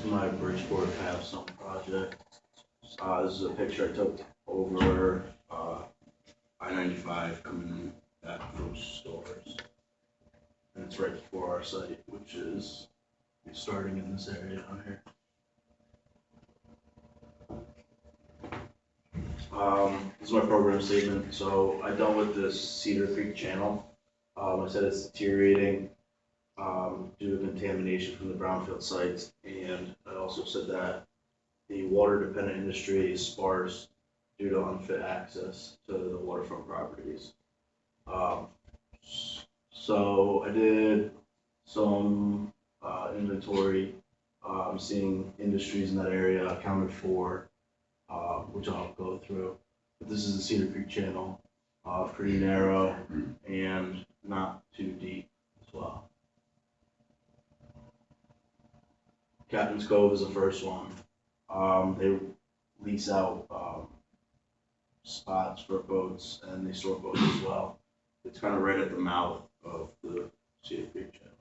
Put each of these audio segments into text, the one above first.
is my Bridgeport Capstone project. This is a picture I took over I-95 coming back from stores. And it's right before our site, which is starting in this area down here. This is my program statement. So I dealt with this Cedar Creek channel. I said it's deteriorating due to contamination from the brownfield sites, and I also said that the water-dependent industry is sparse due to unfit access to the waterfront properties. So I did some inventory, seeing industries in that area accounted for, which I'll go through. But this is the Cedar Creek channel, pretty narrow and not too deep as well. Captain's Cove is the first one. They lease out spots for boats, and they store boats as well. It's kind of right at the mouth of the Cedar Creek channel.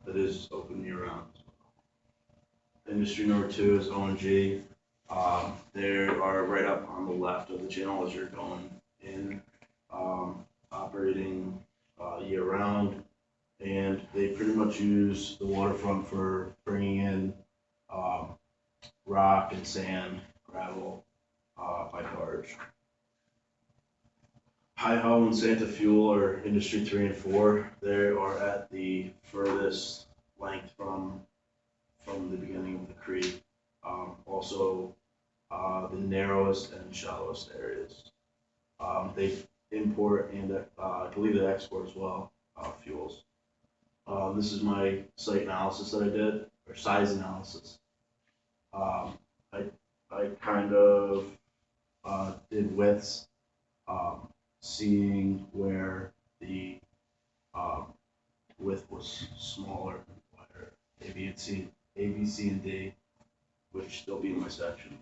It is open year round. Industry number 2 is O&G. They are right up on the left of the channel as you're going in, operating year round, and they pretty much use the waterfront for bringing in rock and sand, gravel by barge. Hi-Ho and Santa Fuel are industry 3 and 4. They are at the furthest length from the beginning of the creek. Also the narrowest and shallowest areas. They import and I believe they export as well, fuels. This is my site analysis that I did, or size analysis. I kind of did widths, seeing where the width was smaller and wider, A, B, C, and D, which they'll be in my sections.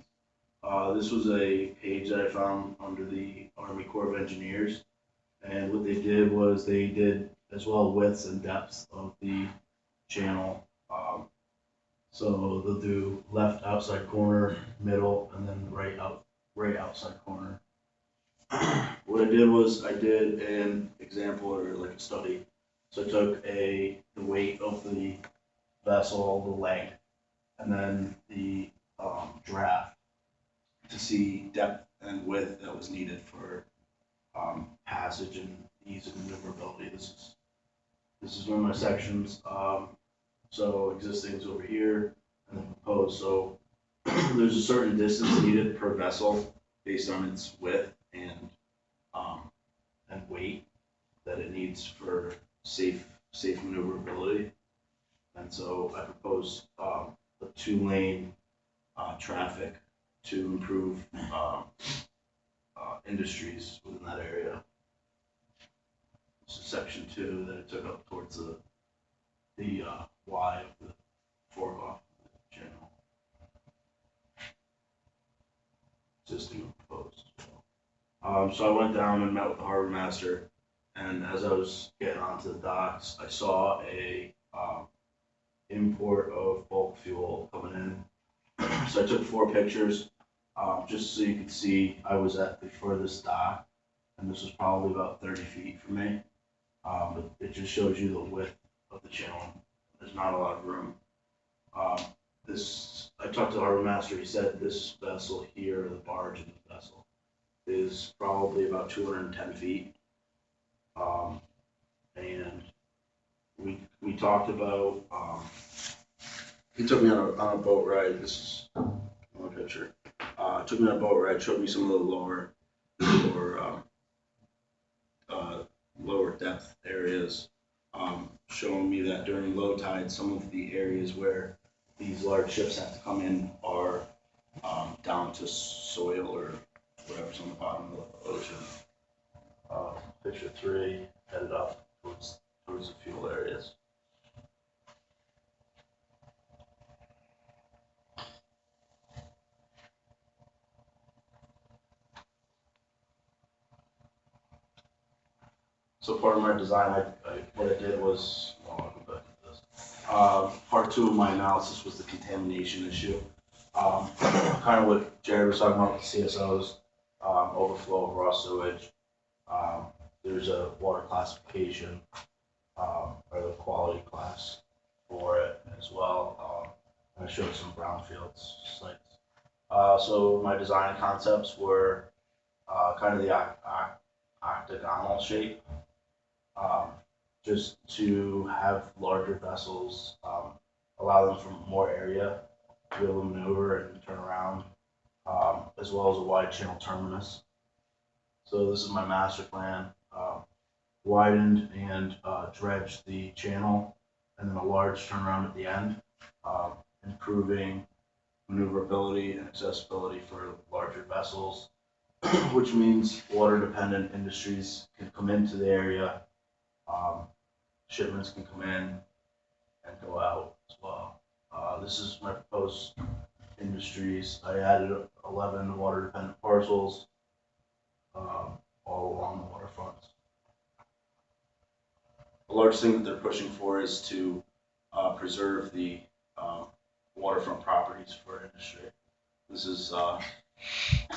This was a page that I found under the Army Corps of Engineers, and what they did was they did as well widths and depths of the channel. So they'll do left outside corner, middle, and then right outside corner. What I did was I did an example, or like a study. So I took the weight of the vessel, the length, and then the draft to see depth and width that was needed for passage and ease of maneuverability. This is one of my sections. So existing is over here, and then proposed. So there's a certain distance needed per vessel based on its width and weight that it needs for safe maneuverability. And so I proposed a 2-lane traffic to improve industries within that area. This is section 2 that I took up towards the Y of the fork off the channel. Existing and proposed. So I went down and met with the harbor master, and as I was getting onto the docks, I saw a import of bulk fuel coming in. So I took 4 pictures, just so you could see I was at the furthest dock, and this was probably about 30 feet from me. But it just shows you the width of the channel. There's not a lot of room. I talked to the harbor master. He said this vessel here, the barge in this vessel, is probably about 210 feet. And we talked about, he took me on a boat ride. This is one picture. Took me on a boat ride, showed me some of the lower depth areas, showing me that during low tide, some of the areas where these large ships have to come in are down to soil or whatever's on the bottom of the ocean. Picture 3 headed up towards the fuel areas. So part of my design, what I did was was, well, I'll go back to this. Part two of my analysis was the contamination issue. Kind of what Jared was talking about with the CSOs, overflow of raw sewage. There's a water classification, or the quality class for it as well. I showed some brownfields sites. So my design concepts were kind of the octagonal shape, just to have larger vessels, allow them for more area to be able to maneuver and turn around, as well as a wide channel terminus. So this is my master plan. Widened and dredged the channel, and then a large turnaround at the end, improving maneuverability and accessibility for larger vessels, which means water-dependent industries can come into the area, shipments can come in and go out as well. This is my proposed industries. I added 11 water-dependent parcels, all along the waterfronts. A large thing that they're pushing for is to preserve the waterfront properties for industry. This is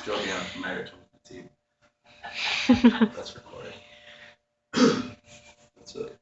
joking, I'm familiar to the team. That's recorded. That's it.